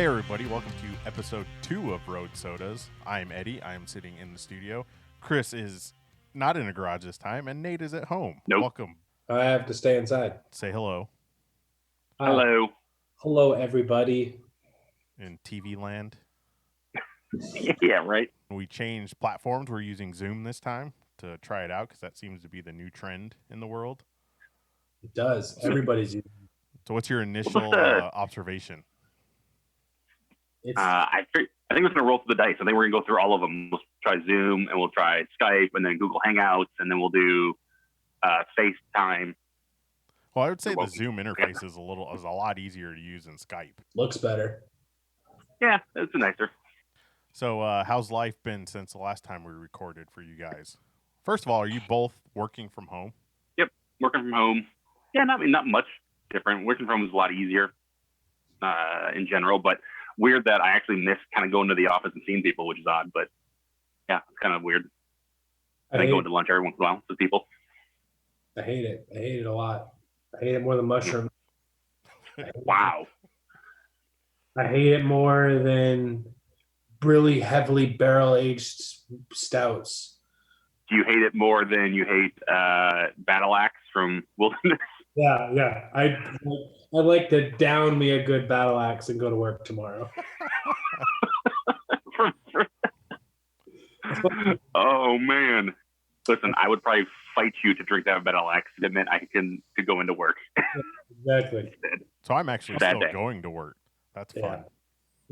Hey everybody, welcome to episode 2 of Road Sodas. I'm Eddie. I am sitting in the studio. Chris is not in a garage this time, and Nate is at home. Nope. Welcome. I have to stay inside. Say hello. Hello. Hello, everybody. In TV land. Yeah, right. We changed platforms. We're using Zoom this time to try it out because that seems to be the new trend in the world. It does. Everybody's using it. So what's your initial observation? I think we're going to roll through the dice. I think we're going to go through all of them. We'll try Zoom, and we'll try Skype, and then Google Hangouts, and then we'll do FaceTime. Well, I would say the Zoom interface is a lot easier to use than Skype. Looks better. Yeah, it's nicer. So how's life been since the last time we recorded for you guys? First of all, are you both working from home? Yep, working from home. Yeah, not much different. Working from home is a lot easier in general, but weird that I actually miss kind of going to the office and seeing people, which is odd, but yeah, it's kind of weird. I think going to lunch every once in a while with people. I hate it. I hate it a lot. I hate it more than mushrooms. Wow. I hate it more than really heavily barrel-aged stouts. Do you hate it more than you hate Battle Axe from Wilderness? Yeah. I like to down me a good battle axe and go to work tomorrow. Oh man! Listen, I would probably fight you to drink that Battle Axe. It meant I could go into work. Exactly. So I'm actually still going to work. That's fun.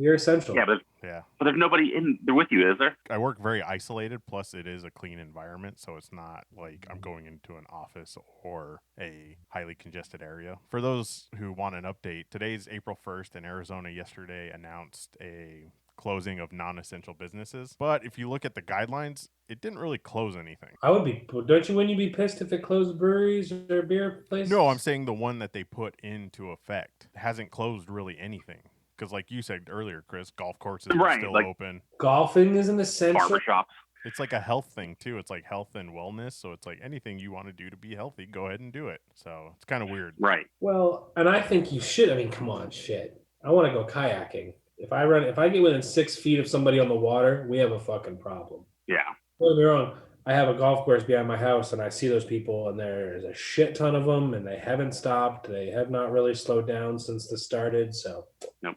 You're essential. Yeah, but there's nobody in there with you, is there? I work very isolated. Plus, it is a clean environment, so it's not like I'm going into an office or a highly congested area. For those who want an update, today's April 1st, and Arizona yesterday announced a closing of non-essential businesses. But if you look at the guidelines, it didn't really close anything. Wouldn't you be pissed if it closed breweries or beer places? No, I'm saying the one that they put into effect hasn't closed really anything. Because like you said earlier, Chris, golf courses are still open. Golfing is an essential. Barbershops. It's like a health thing, too. It's like health and wellness. So it's like anything you want to do to be healthy, go ahead and do it. So it's kind of weird. Right. Well, and I think you should. I mean, come on, shit. I want to go kayaking. If I get within 6 feet of somebody on the water, we have a fucking problem. Yeah. Don't get me wrong. I have a golf course behind my house, and I see those people, and there's a shit ton of them, and they haven't stopped. They have not really slowed down since this started. So. Nope.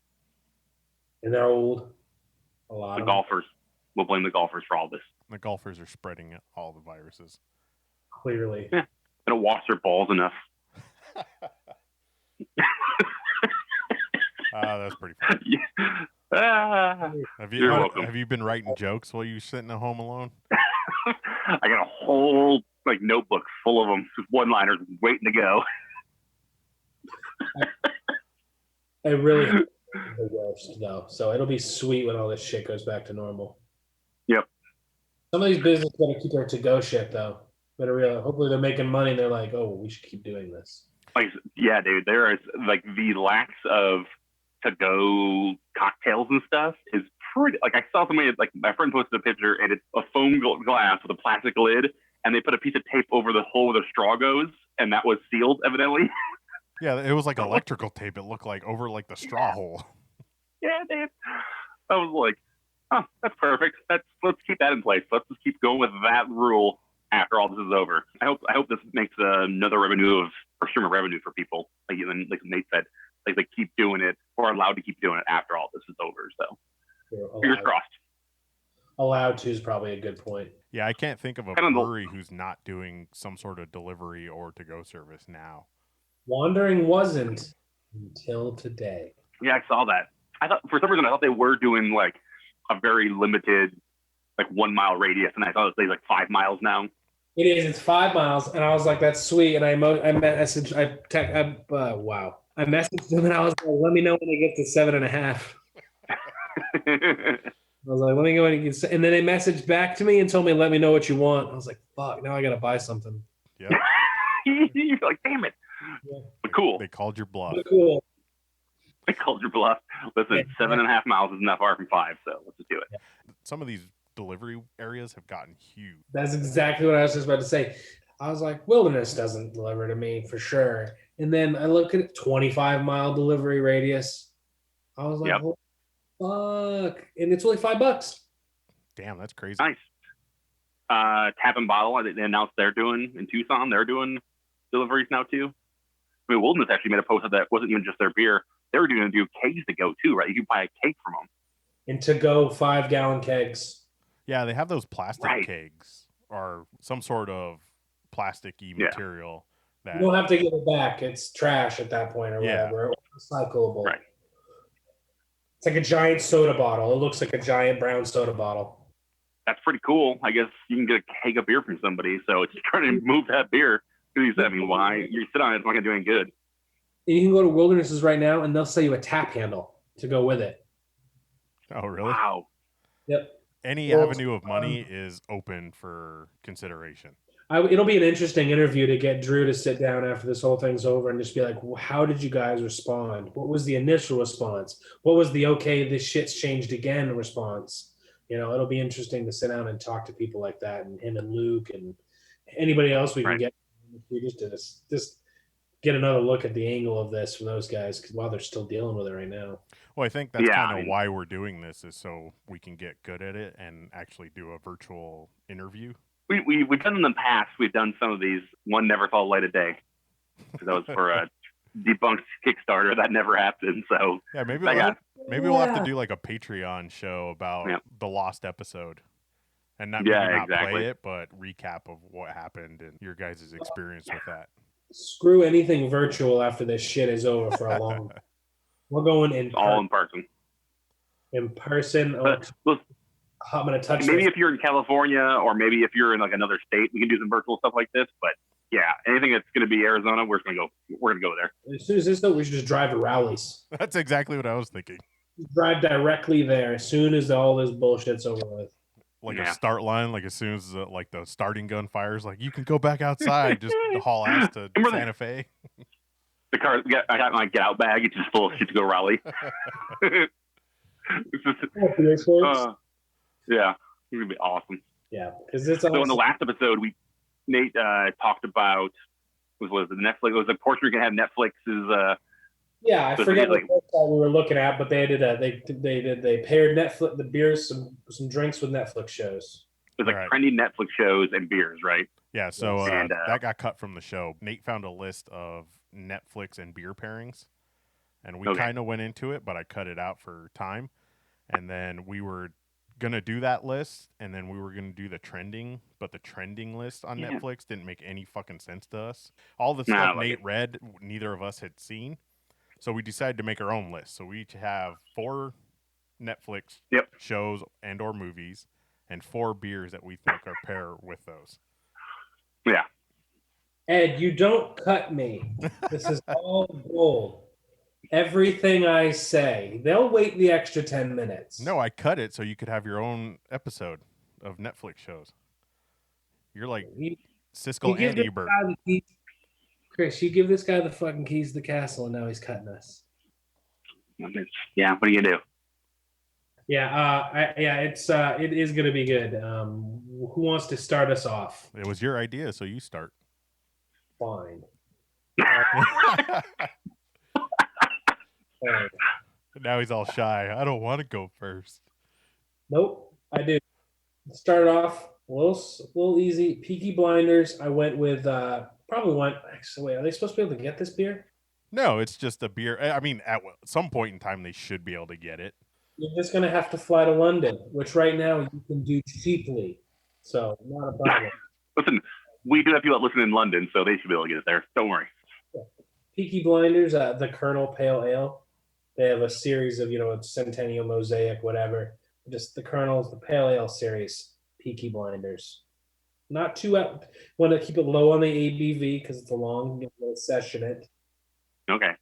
And they're old. A lot the of golfers. We'll blame the golfers for all this. The golfers are spreading all the viruses. Clearly. Yeah. They don't wash their balls enough. That's pretty funny. You're welcome. Have you been writing jokes while you're sitting at home alone? I got a whole notebook full of them, just one-liners waiting to go. I really the worst though, so it'll be sweet when all this shit goes back to normal. Yep. Some of these businesses gotta keep their to-go shit though. Better realize, hopefully they're making money and they're like, oh, we should keep doing this. Yeah, dude, there is the lack of to-go cocktails and stuff is pretty. I saw somebody my friend posted a picture and it's a foam glass with a plastic lid, and they put a piece of tape over the hole where the straw goes, and that was sealed evidently. Yeah, it was like electrical tape. It looked like over the straw hole. Yeah, dude. I was like, oh, that's perfect. Let's keep that in place. Let's just keep going with that rule after all this is over. I hope this makes another stream of revenue for people. Like Nate said, they keep doing it or are allowed to keep doing it after all this is over. So fingers crossed. Allowed to is probably a good point. Yeah, I can't think of a brewery who's not doing some sort of delivery or to-go service now. Wandering wasn't until today. Yeah, I saw that. I thought for some reason they were doing a very limited 1 mile radius, and I thought it was 5 miles now. It is. It's 5 miles, and I was like, "That's sweet." And I messaged them, and I was like, "Let me know when it gets to 7.5." I was like, "Let me go and get," and then they messaged back to me and told me, "Let me know what you want." I was like, "Fuck! Now I gotta buy something." Yeah. You're like, "Damn it!" Yeah. But cool. They called your bluff. Cool. They called your bluff. Listen, 7.5 miles is not far from 5, so let's just do it. Yeah. Some of these delivery areas have gotten huge. That's exactly what I was just about to say. I was like, Wilderness doesn't deliver to me for sure. And then I look at 25-mile delivery radius. I was like, Fuck. And it's only $5. Damn, that's crazy. Nice. Tap and Bottle, they announced they're doing in Tucson. They're doing deliveries now too. I mean, Wilderness actually made a post that wasn't even just their beer. They were going to do kegs to go too, right? You could buy a keg from them. And to go 5-gallon kegs. Yeah, they have those plastic Right. kegs or some sort of plasticky Yeah. material that You don't have to give it back. It's trash at that point or Yeah. whatever. It's recyclable. Right. It's like a giant soda bottle. It looks like a giant brown soda bottle. That's pretty cool. I guess you can get a keg of beer from somebody. So it's trying to move that beer. I mean, why? You sit on it, it's not going to do any good. And you can go to Wildernesses right now, and they'll sell you a tap handle to go with it. Oh, really? Wow. Yep. Any avenue of money is open for consideration. It'll be an interesting interview to get Drew to sit down after this whole thing's over and just be like, well, how did you guys respond? What was the initial response? What was the okay, this shit's changed again response? You know, it'll be interesting to sit down and talk to people like that, and him and Luke and anybody else we can Right. get. We just get another look at the angle of this from those guys while they're still dealing with it right now. Well, I think that's Yeah, kind I of mean- why we're doing this, is so we can get good at it and actually do a virtual interview. We've done in the past. We've done some of these. One never saw the light of day. That was for a debunked Kickstarter that never happened. So Yeah, maybe I got we'll have to do like a Patreon show about Yeah. the lost episode, and not Yeah, maybe not exactly. play it, but recap of what happened and your guys' experience with that. Screw anything virtual after this shit is over for a long. We're going it's all in person. in person. But look, I'm gonna touch maybe this. if you're in California or maybe if you're in like another state, we can do some virtual stuff like this. But yeah, anything that's going to be Arizona, we're going to go there. As soon as this though, we should just drive to Rowley's. That's exactly what I was thinking. Drive directly there as soon as all this bullshit's over with. Like Yeah. a start line, like as soon as like the starting gun fires, like you can go back outside, just haul ass to Remember Santa Fe. The car, I got my get out bag. It's just full of shit to go rally. It's just, yeah, it's gonna be awesome. Yeah, because it's So in the awesome. last episode, Nate talked about was the Netflix. It was like Portugal can have Netflix's. Yeah, I So forget like- what website we were looking at, but they did they paired Netflix the beers some drinks with Netflix shows. There's like Right. trendy Netflix shows and beers, right? Yeah, so And, that got cut from the show. Nate found a list of Netflix and beer pairings, and we Okay. kind of went into it, but I cut it out for time. And then we were gonna do that list, and then we were gonna do the trending, but the trending list on Yeah. Netflix didn't make any fucking sense to us. All the Nah, I stuff like Nate it. read, neither of us had seen, so we decided to make our own list. So we each have 4 Netflix Yep. shows and or movies, and 4 beers that we think are pair with those. Yeah. Ed, you don't cut me. This is all gold. Everything I say, they'll wait the extra 10 minutes. No, I cut it so you could have your own episode of Netflix shows. You're like You Siskel give and this Ebert. guy the keys- Chris, you give this guy the fucking keys to the castle, and now he's cutting us. Yeah. What do you do? Yeah, it is going to be good. Who wants to start us off? It was your idea, so you start. Fine. Now he's all shy. I don't want to go first. Nope, I do. Started off a little easy. Peaky Blinders. I went with probably went. Actually, wait, are they supposed to be able to get this beer? No, it's just a beer. I mean, at some point in time, they should be able to get it. You're just gonna have to fly to London, which right now you can do cheaply. So not a problem. Listen, we do have people that listen in London, so they should be able to get it there. Don't worry. Peaky Blinders, the Colonel Pale Ale. They have a series of, Centennial Mosaic, whatever. Just the Colonel's, the Pale Ale series, Peaky Blinders. Not too out. Want to keep it low on the ABV because it's a long session. Okay.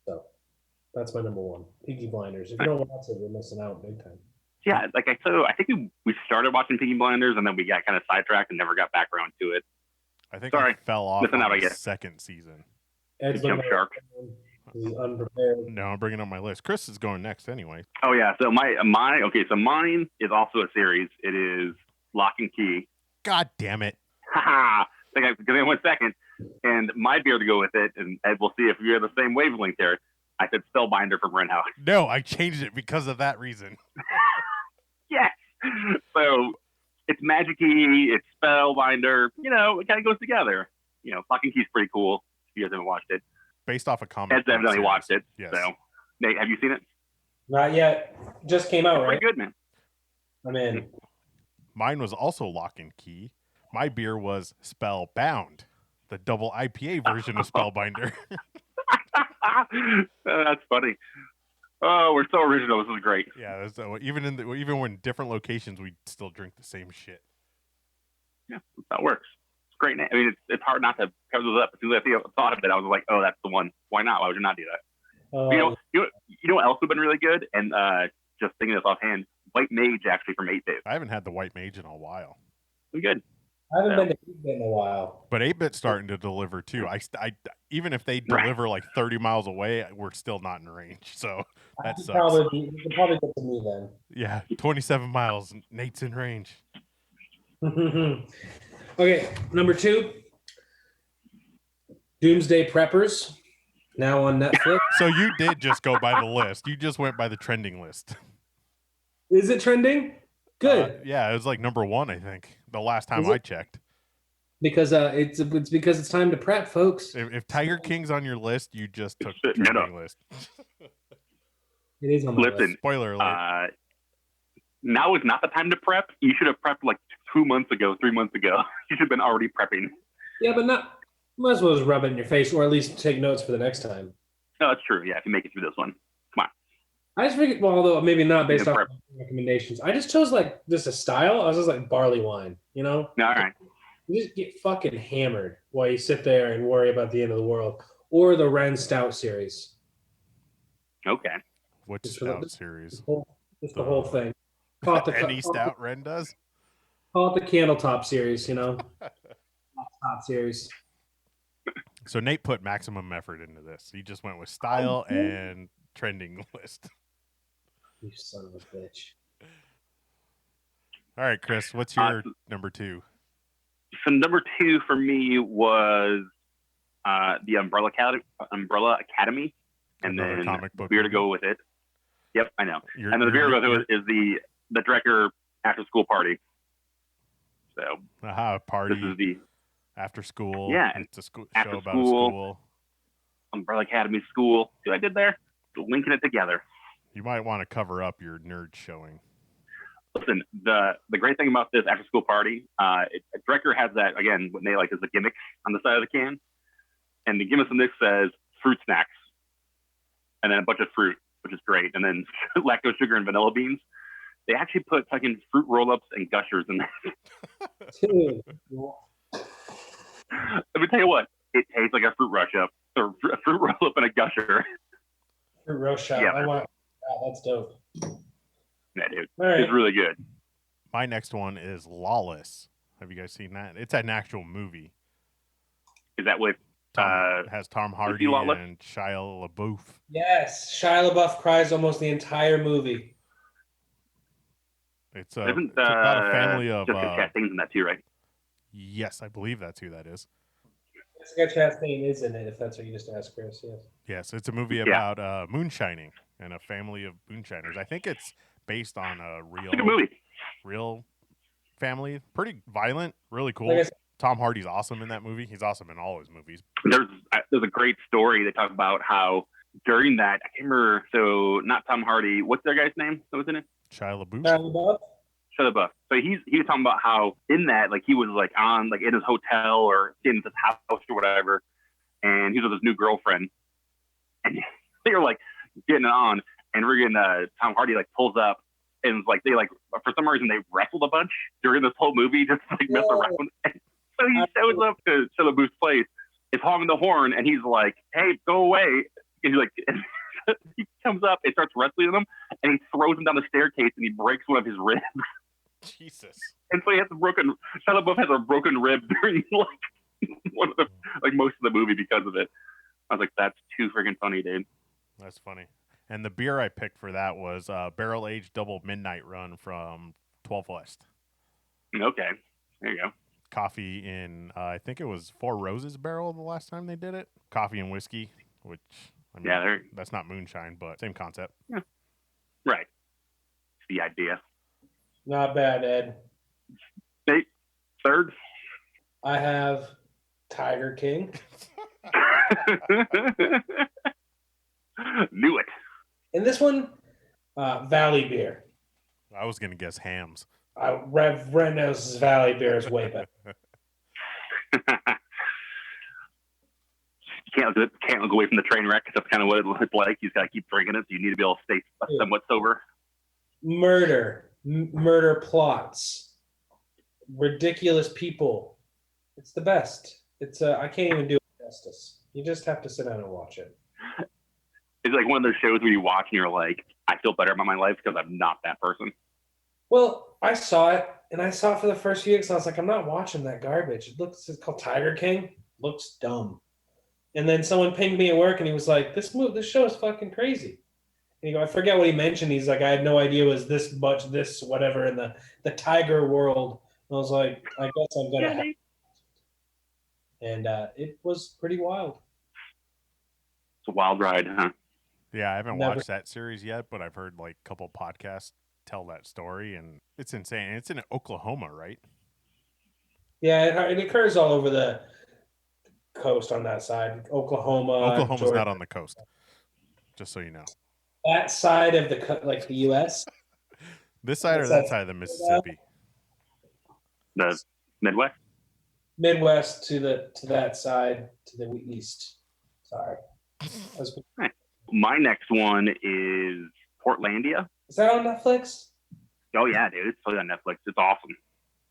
So that's my number one. Peaky Blinders. If you don't watch it, you're missing out big time. Yeah, like I think we started watching Peaky Blinders and then we got kind of sidetracked and never got back around to it. I think Sorry. I fell off Missing out, on I the guess. second season. Ed's Jump looking shark. at- He's unprepared. No, I'm bringing up my list. Chris is going next anyway. Oh yeah, so so mine is also a series. It is Lock and Key. God damn it. Haha. Because I went second, and my beer to go with it, and Ed, we'll see if you're the same wavelength there. I said Spellbinder from Ren House. No, I changed it because of that reason. Yes. So it's magic-y, it's Spellbinder. You know, it kind of goes together. You know, Lock and Key's pretty cool. If you guys haven't watched it. Based off a comic. Ed's evidently watched it. Yes. So, Nate, have you seen it? Not yet. Just came out, It's right? pretty good, man. I'm in. Mine was also Lock and Key. My beer was Spellbound, the double IPA version of Spellbinder. That's funny. Oh, we're so original. This is great. Yeah, even when different locations, we still drink the same shit. Yeah, that works. It's great. I mean, it's hard not to cover those up. As soon as I thought of it, I was like, oh, that's the one. Why not? Why would you not do that? You know what else would have been really good? And just thinking this offhand, White Mage actually from 8-Bit. I haven't had the White Mage in a while. Pretty good. I haven't been to 8-Bit in a while. But 8-Bit's starting to deliver too. I even if they deliver like 30 miles away, we're still not in range. So that sucks. You can probably get to me then. Yeah, 27 miles. Nate's in range. Okay, number 2. Doomsday Preppers, now on Netflix. So you did just go by the list. You just went by the trending list. Is it trending? Good. Yeah, it was like number 1, I think, the last time I checked. Because it's because it's time to prep, folks. If Tiger King's on your list, you just took the trending list. It is on the list. Spoiler alert. Now is not the time to prep. You should have prepped like 2 months ago, 3 months ago. You should have been already prepping. Yeah, but might as well just rub it in your face, or at least take notes for the next time. No, that's true. Yeah, if you make it through this one. Come on. I just figured, well, although maybe not based off recommendations. I just chose like just a style. I was just like barley wine, you know? All right. You just get fucking hammered while you sit there and worry about the end of the world. Or the Ren Stout series. Okay. Which stout series? Just the whole thing. Any stout Ren does? Call it the Candle Top series, you know? Top series. So Nate put maximum effort into this. He just went with style and trending list. You son of a bitch. All right, Chris, what's your number 2? So number 2 for me was the Umbrella Academy, and Another then comic book beer to go with it. Yep, I know. And then the beer to go with it is the Drecker After School Party. So party. This is the after school. Yeah, it's a show about school, school. Umbrella Academy School. See what I did there? Linking it together. You might want to cover up your nerd showing. Listen, the great thing about this after school party, Drecker has that, again, what they like is the gimmick on the side of the can. And the gimmick on this says fruit snacks. And then a bunch of fruit, which is great. And then lactose sugar and vanilla beans. They actually put fucking fruit roll-ups and gushers in there. Let me tell you what, it tastes like a fruit rush up, or a fruit roll-up and a gusher. Fruit roast up. Yeah. That's dope. Yeah, dude. Right. It's really good. My next one is Lawless. Have you guys seen that? It's an actual movie. Is that with it has Tom Hardy and Shia LaBeouf. Yes, Shia LaBeouf cries almost the entire movie. It's about a family of Jessica Chastain's in that too, right? Yes, I believe that's who that is. Jessica Chastain is in it, if that's what you just asked, Chris. Yes. Yes, it's a movie about moonshining and a family of moonshiners. I think it's based on a real family. Pretty violent, really cool. Like Tom Hardy's awesome in that movie. He's awesome in all his movies. There's a great story. They talk about how during that, I can't remember. So not Tom Hardy. What's their guy's name that was in it? Shia LaBeouf. Shia LaBeouf. So he was talking about how in that, like he was like on like in his hotel or in his house or whatever, and he was with his new girlfriend, and they were like getting it on, and Tom Hardy like pulls up. And like they like for some reason they wrestled a bunch during this whole movie just to, like mess around. And so he shows up to Shia LaBeouf's place, is honking the horn, and he's like, "Hey, go away!" And he's like, he comes up and starts wrestling them, and he throws him down the staircase, and he breaks one of his ribs. Jesus! And so Shia LaBeouf has a broken rib during like one of the like most of the movie because of it. I was like, that's too freaking funny, dude. That's funny. And the beer I picked for that was Barrel Aged Double Midnight Run from 12 West. Okay. There you go. Coffee in, I think it was Four Roses barrel the last time they did it. Coffee and whiskey, which I mean, Yeah, that's not moonshine, but same concept. yeah. Right. It's the idea. Not bad, Ed. Nate, third. I have Tiger King. Knew it. And this one, Valley Beer. I was gonna guess hams. Red Nose's Valley Beer is way better. Can't look away from the train wreck. That's kind of what it's like. You just got to keep drinking it. So you need to be able to stay somewhat sober. Murder plots, ridiculous people. It's the best. It's I can't even do it justice. You just have to sit down and watch it. It's like one of those shows where you watch and you're like, I feel better about my life because I'm not that person. Well, I saw it, and I saw it for the first few weeks. And I was like, I'm not watching that garbage. It's called Tiger King. Looks dumb. And then someone pinged me at work, and he was like, "This show is fucking crazy." And I forget what he mentioned. He's like, "I had no idea it was this much, this whatever in the tiger world." And I was like, "I guess I'm gonna." Have and it was pretty wild. It's a wild ride, huh? Yeah, I haven't watched that series yet, but I've heard like a couple podcasts tell that story, and it's insane. It's in Oklahoma, right? Yeah, it occurs all over the coast on that side. Oklahoma's Georgia. not on the coast, just so you know. That side of the U.S. This side or that side of the Mississippi? The Midwest. Midwest to that side to the east. Sorry. My next one is Portlandia. Is that on Netflix? Oh yeah, dude, it's totally on Netflix. It's awesome.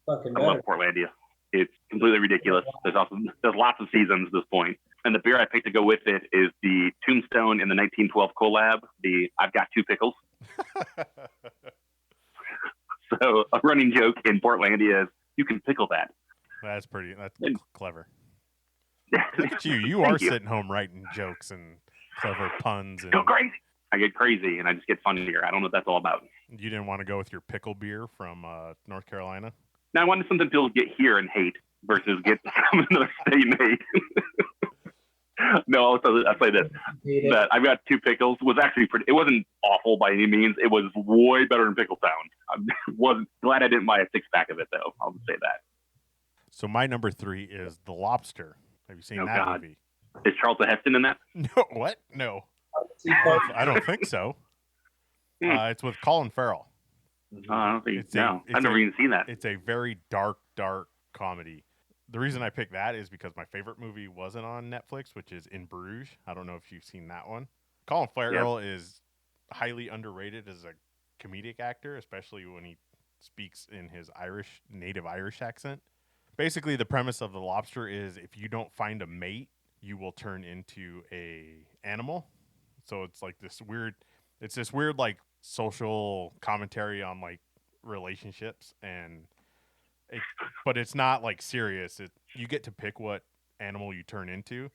Fucking I love Portlandia. It's completely ridiculous. There's lots of seasons at this point. And the beer I picked to go with it is the Tombstone in the 1912 collab, the I've Got Two Pickles. So a running joke in Portlandia is you can pickle that. That's clever. Look at you. You are sitting home writing jokes and clever puns. And go crazy. I get crazy and I just get funnier. I don't know what that's all about. You didn't want to go with your pickle beer from North Carolina? Now I wanted something people get here and hate versus get from another state and hate. No, I'll say this. That I've Got Two Pickles was actually pretty. It wasn't awful by any means. It was way better than Pickle Town. I was glad I didn't buy a 6-pack of it, though. I'll just say that. So my number 3 is The Lobster. Have you seen that movie? Is Charlton Heston in that? No, what? No. I don't think so. It's with Colin Farrell. I don't think I've never even seen that. It's a very dark comedy. The reason I picked that is because my favorite movie wasn't on Netflix, which is In Bruges. I don't know if you've seen that one. Colin Farrell is highly underrated as a comedic actor, especially when he speaks in his native Irish accent. Basically, the premise of The Lobster is if you don't find a mate, you will turn into a animal. So it's like this weird like social commentary on like relationships but it's not like serious. You get to pick what animal you turn into.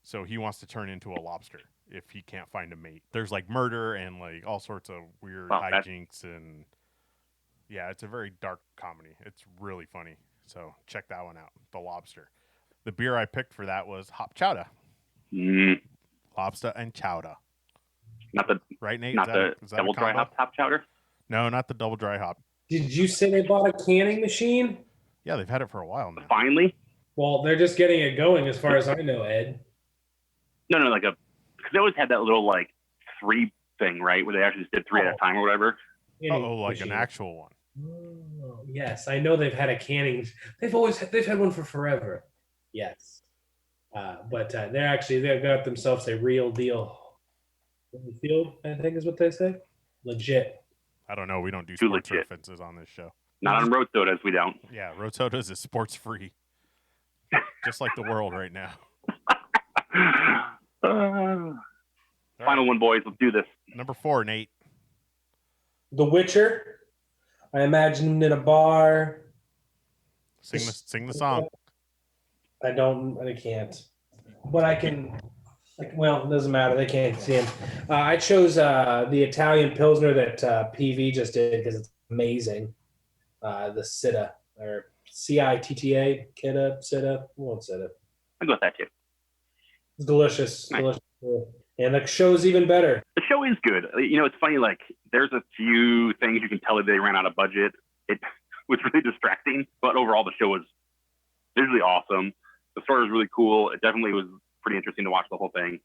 So he wants to turn into a lobster if he can't find a mate. There's like murder and like all sorts of weird hijinks and yeah, it's a very dark comedy. It's really funny. So check that one out. The Lobster. The beer I picked for that was Hop Chowder. Lobster and chowder. Not the right, Nate? Not the double dry hop top chowder. No, not the double dry hop. Did you say they bought a canning machine? Yeah, they've had it for a while now. Finally. Well, they're just getting it going, as far as I know, Ed. No, because they always had that little like 3 thing, right, where they actually just did 3 at a time or whatever. Like an actual one. Oh, yes, I know they've had a canning. They've had one for forever. Yes, but they've got themselves a real deal. Field, I think is what they say. Legit. I don't know. We don't do sports references on this show. Not on road sodas, we don't. Yeah, road sodas is sports free. Just like the world right now. Final one, boys. Let's do this. Number 4, Nate. The Witcher. I imagine in a bar. Sing the song. I can't. But I can. Well, it doesn't matter. They can't see him. I chose the Italian Pilsner that PV just did because it's amazing. The Sitta, or Citta, Sitta. We won't Sitta. I'll go with that too. It's delicious. Nice. Delicious. And the show's even better. The show is good. It's funny, like, there's a few things you can tell that they ran out of budget. It was really distracting, but overall the show was visually awesome. The story was really cool. It definitely was pretty interesting to watch the whole thing.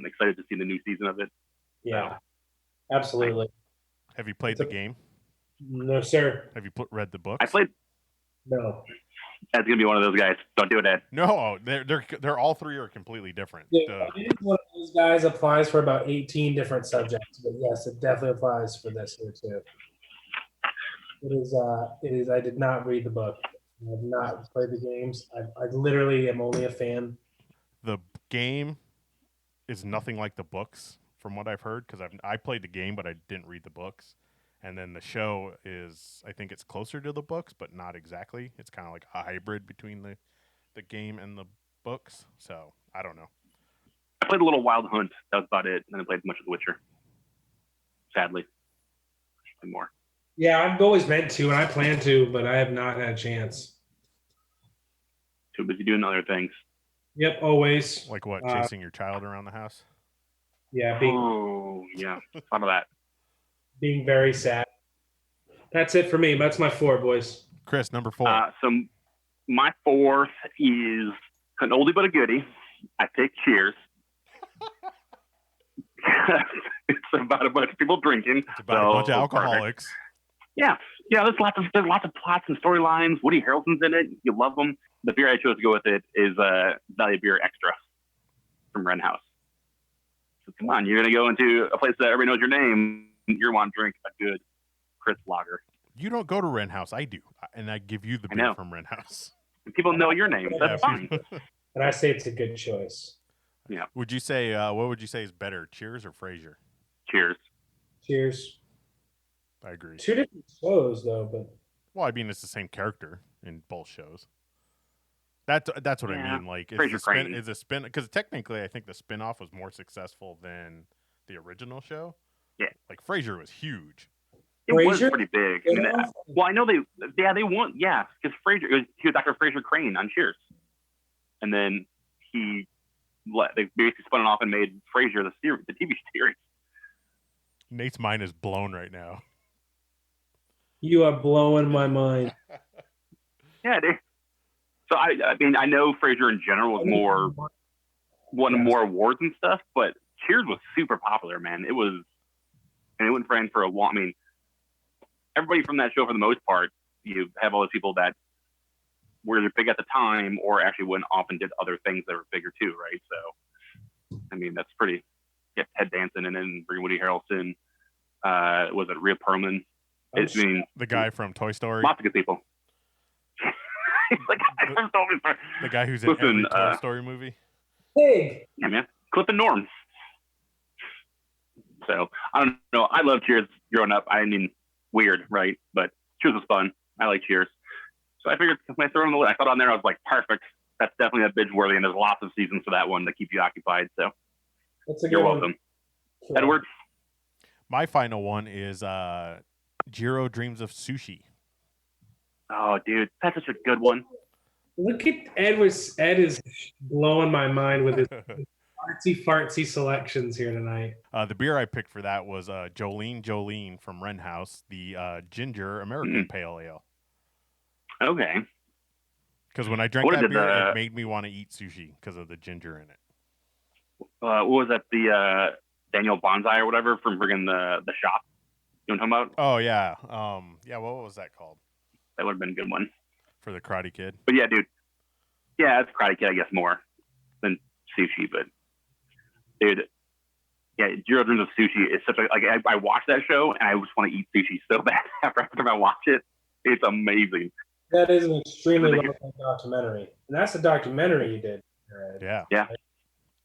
Excited to see the new season of it. Yeah, So, absolutely. Have you played the game? No, sir. Have you read the books? I played. No. Ed's gonna be one of those guys. Don't do it, Ed. No, they're all three are completely different. Yeah, one of those guys applies for about 18 different subjects, but yes, it definitely applies for this here too. It is. I did not read the book. I have not played the games. I literally am only a fan. The game is nothing like the books, from what I've heard, because I played the game, but I didn't read the books. And then the show is, I think it's closer to the books, but not exactly. It's kind of like a hybrid between the game and the books. So I don't know. I played a little Wild Hunt. That was about it. And I played much of The Witcher. Sadly, more. Yeah, I've always meant to, and I plan to, but I have not had a chance. Too busy doing other things. Yep, always. Like what? Chasing your child around the house? Yeah, Yeah. Thought of that. being very sad. That's it for me. That's my 4, boys. Chris, number 4. So my 4th is an oldie but a goodie. I picked Cheers. It's about a bunch of people drinking. It's about a bunch of alcoholics. Perfect. Yeah. There's lots of plots and storylines. Woody Harrelson's in it. You love them. The beer I chose to go with it is Valley Beer Extra from Wren House. So come on, you're gonna go into a place that everybody knows your name. You're want to drink a good crisp lager. You don't go to Wren House. I do, and I give you the beer from Wren House. People know your name. That's fine. And I say it's a good choice. Yeah. Would you say what would you say is better, Cheers or Frasier? Cheers. Cheers. I agree. 2 different shows though, but Well, I mean it's the same character in both shows. That's what I mean. Like is a spin because technically I think the spinoff was more successful than the original show. Yeah. Like Frasier was huge. It was pretty big. I know they won. Yeah, because Frasier, he was Dr. Frasier Crane on Cheers, and then they basically spun it off and made Frasier the TV series. Nate's mind is blown right now. you are blowing my mind. Yeah, dude. So I mean, I know Frasier in general was won more awards and stuff, but Cheers was super popular, man. It went for a long. I mean, everybody from that show, for the most part, you have all those people that were either big at the time or actually went off and did other things that were bigger too, right? So, I mean, that's pretty. Yeah, Ted Danson and then Woody Harrelson. Was it Rhea Perlman? The guy from Toy Story. Lots of good people. The guy who's in every Toy Story movie. Pig. Yeah, man. Cliff and Norm. So, I don't know. I love Cheers growing up. I mean, weird, right? But Cheers was fun. I like Cheers. So I figured when I threw it on the list, I thought on there, I was like, perfect. That's definitely a binge worthy, and there's lots of seasons for that one that keep you occupied. So you're welcome. Sure. Edward? My final one is Jiro Dreams of Sushi. Oh, dude, that's such a good one. Look at Ed is blowing my mind with his fartsy selections here tonight. The beer I picked for that was Jolene from Wren House, the ginger American Pale Ale. Okay. Because when I drank that beer, it made me want to eat sushi because of the ginger in it. What was that? The Daniel Bonsai or whatever from friggin' the shop. You know what I'm talking about? Oh yeah. What was that called? That would have been a good one. For the Karate Kid. But yeah, dude. Yeah, it's Karate Kid, I guess, more than sushi. But dude, yeah, Jiro Dreams of Sushi is such a I watch that show and I just want to eat sushi so bad after I watch it. It's amazing. That is an extremely well-done documentary, and that's the documentary you did. Yeah.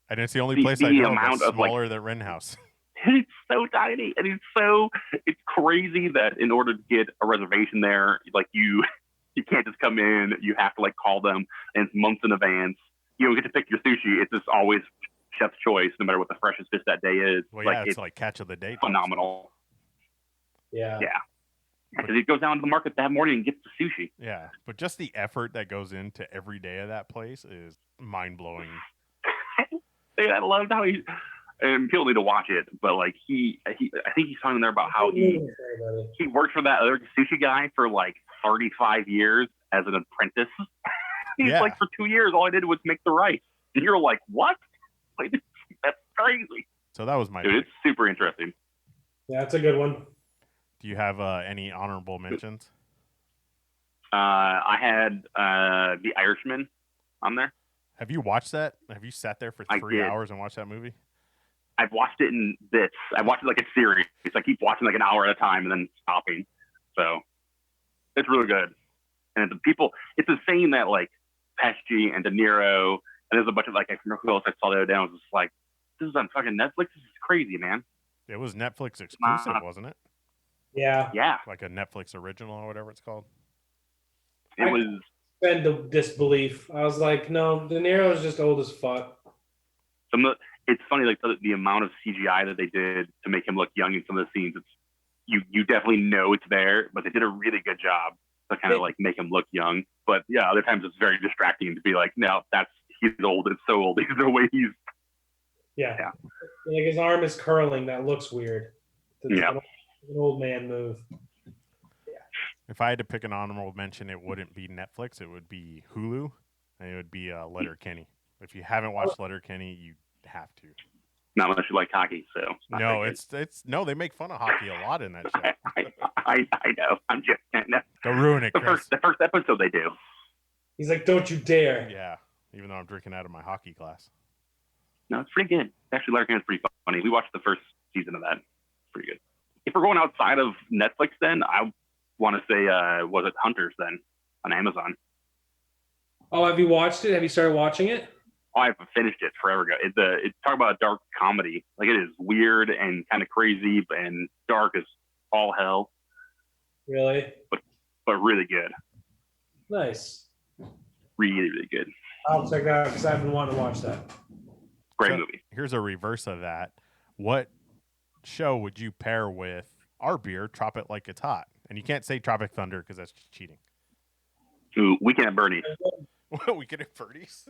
And it's the only the place I know amount that's smaller than Wren House. It's so tiny, and it's crazy that in order to get a reservation there, like you can't just come in. You have to call them, and it's months in advance. You don't get to pick your sushi. It's just always chef's choice, no matter what the freshest fish that day is. Well, yeah, it's like catch of the day. Phenomenal. Yeah. Because he goes down to the market that morning and gets the sushi. Yeah, but just the effort that goes into every day of that place is mind blowing. Dude, I loved how and people need to watch it. But like I think he's talking there about how he worked for that other sushi guy for like 35 years as an apprentice. He's like, for 2 years, all I did was make the rice, and you're like, what? Like, that's crazy. So that was my dude. It's super interesting. Yeah, that's a good one. Do you have any honorable mentions? I had The Irishman on there. Have you watched that? Have you sat there for 3 hours and watched that movie? I've watched it in bits. I watched it like a series. I keep watching like an hour at a time and then stopping. So it's really good. And it's the same that like Pesci and De Niro, and there's a bunch of like, I forget who else I saw the other day. I was just like, this is on fucking Netflix. This is crazy, man. It was Netflix exclusive, wasn't it? Yeah. Yeah. Like a Netflix original or whatever it's called. It was. Spend the disbelief. I was like, no, De Niro is just old as fuck. It's funny, like the amount of CGI that they did to make him look young in some of the scenes. You definitely know it's there, but they did a really good job to kind of like make him look young. But yeah, other times it's very distracting to be like, no, he's old. It's so old. There's no way he's. Yeah. Like his arm is curling. That looks weird. It's an old man move. If I had to pick an honorable mention, it wouldn't be Netflix. It would be Hulu, and it would be Letterkenny. If you haven't watched Letterkenny, you have to. Not unless you like hockey, so. No, no. They make fun of hockey a lot in that show. I know. I'm just. No. Don't ruin it, Chris. The first episode they do. He's like, don't you dare. Yeah, even though I'm drinking out of my hockey glass. No, it's pretty good. Actually, Letterkenny's pretty funny. We watched the first season of that. It's pretty good. If we're going outside of Netflix, then I want to say, was it Hunters then on Amazon? Oh, have you watched it? Have you started watching it? Oh, I've finished it forever ago. It's talking about a dark comedy. Like, it is weird and kind of crazy and dark as all hell. Really? But really good. Nice. Really, really good. I'll check that out because I've been wanting to watch that. Great movie. Here's a reverse of that. What show would you pair with our beer, Trop It Like It's Hot? And you can't say Tropic Thunder because that's just cheating. Ooh, Weekend at Bernie's. Weekend at Bernie's?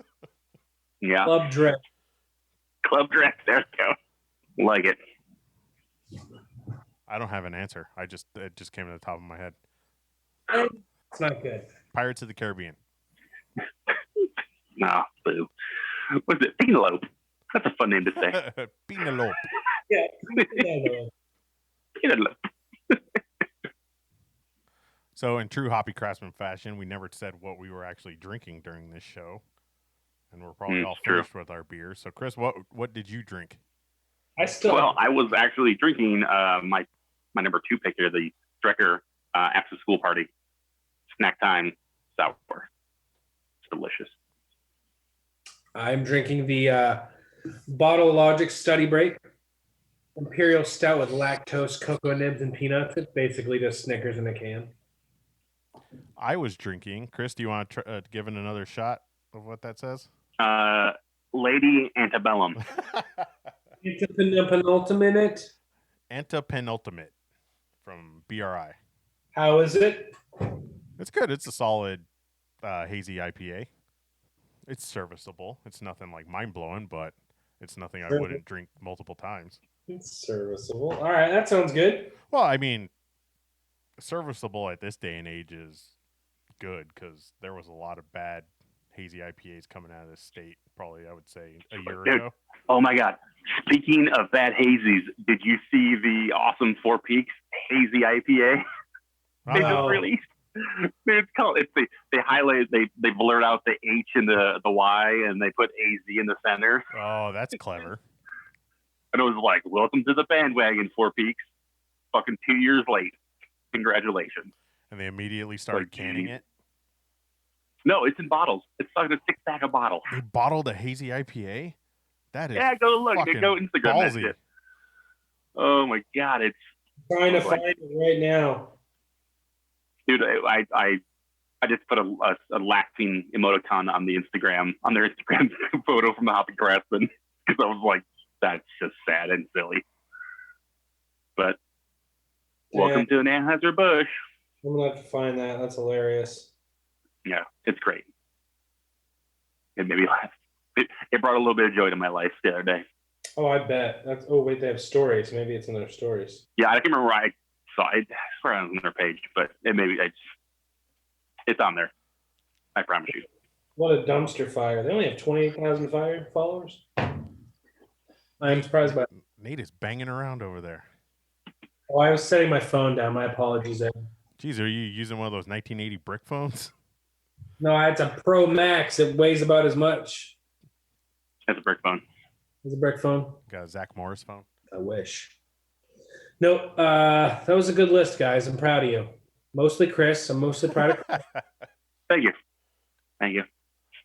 Yeah. Club Dress. Club Dress. There we go. Like it. I don't have an answer. It just came to the top of my head. It's not good. Pirates of the Caribbean. Nah, boo. What's it? Penelope. That's a fun name to say. Penelope. Yeah. Penelope. So in true Hoppy Craftsman fashion, we never said what we were actually drinking during this show. And we're probably all finished with our beers. So Chris, what did you drink? I was actually drinking my number 2 pick here, the Strecker after school party snack time sour. It's delicious. I'm drinking the Bottle Logic Study Break Imperial Stout with lactose, cocoa nibs, and peanuts. It's basically just Snickers in a can. I was drinking. Chris, do you want to give it another shot of what that says? Lady Antebellum. It's a penultimate. Antepenultimate from BRI. How is it? It's good. It's a solid hazy IPA. It's serviceable. It's nothing like mind-blowing, but it's nothing I wouldn't drink multiple times. It's serviceable. All right, that sounds good. Well, I mean, serviceable at this day and age is good because there was a lot of bad hazy IPAs coming out of this state, probably, I would say, a year ago. Oh, my God. Speaking of bad hazies, did you see the awesome Four Peaks hazy IPA they just released? It's called. They highlight. They blurred out the H and the Y, and they put AZ in the center. Oh, that's clever. And it was like, welcome to the bandwagon, Four Peaks. Fucking 2 years late. Congratulations. And they immediately started canning it? No, it's in bottles. It's like a 6-pack of bottles. They bottled a hazy IPA? That is go look. Go Instagram that ballsy. shit. Oh, my God. It's trying to find it right now. Dude, I just put a laughing emoticon on their Instagram photo from the Hoppy Craftsmen because I was like, that's just sad and silly. But welcome to an Anheuser-Busch. I'm gonna have to find that. That's hilarious. Yeah, it's great. It made me laugh. It brought a little bit of joy to my life the other day. Oh, I bet. Oh, wait, they have stories. Maybe it's in their stories. Yeah, I can't remember where I saw it. I swear it was on their page, but it's on there. I promise you. What a dumpster fire. They only have 28,000 followers. I am surprised by it. Nate is banging around over there. Oh, I was setting my phone down. My apologies, Ed. Jeez, are you using one of those 1980 brick phones? No, it's a Pro Max. It weighs about as much. It's a brick phone. It's a brick phone. Got a Zach Morris phone? I wish. No, that was a good list, guys. I'm proud of you. Mostly Chris. I'm mostly proud of Chris. Thank you. Thank you.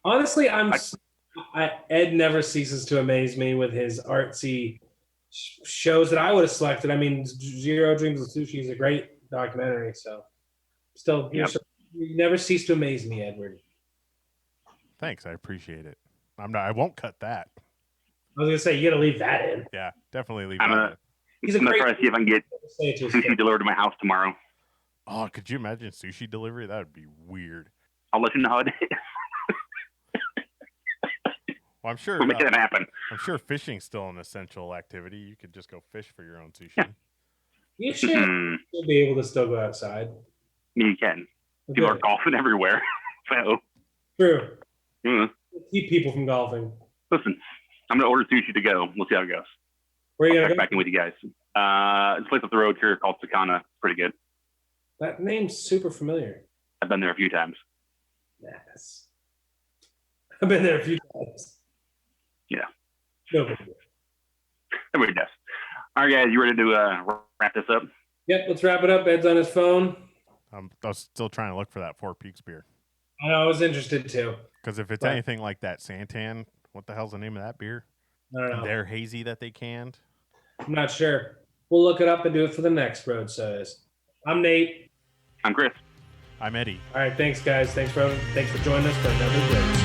Honestly, Ed never ceases to amaze me with his artsy shows that I would have selected. I mean, Zero Dreams of Sushi is a great documentary. So, still, you never cease to amaze me, Edward. Thanks, I appreciate it. I won't cut that. I was gonna say you got to leave that in. Yeah, definitely leave I'm that gonna in. try to see if I can get sushi delivered to my house tomorrow. Oh, could you imagine sushi delivery? That would be weird. I'll let you know how it is. Well, I'm sure we'll make it happen. I'm sure fishing's still an essential activity. You could just go fish for your own sushi. Yeah. You should be able to still go outside. You can. People are golfing everywhere. So true. Mm. Keep people from golfing. Listen, I'm gonna order sushi to go. We'll see how it goes. Where are you I'll gonna check back in with you guys. It's a place up the road here called Sakana. Pretty good. That name's super familiar. I've been there a few times. Yes. I've been there a few times. Yeah. No big deal. Everybody does. All right, guys, you ready to wrap this up? Yep, let's wrap it up. Ed's on his phone. I was still trying to look for that Four Peaks beer. I know, I was interested too. Because if it's anything like that Santan, what the hell's the name of that beer? I don't know. They're hazy that they canned. I'm not sure. We'll look it up and do it for the next Road Says. I'm Nate. I'm Chris. I'm Eddie. All right, thanks guys. Thanks for joining us for another Road.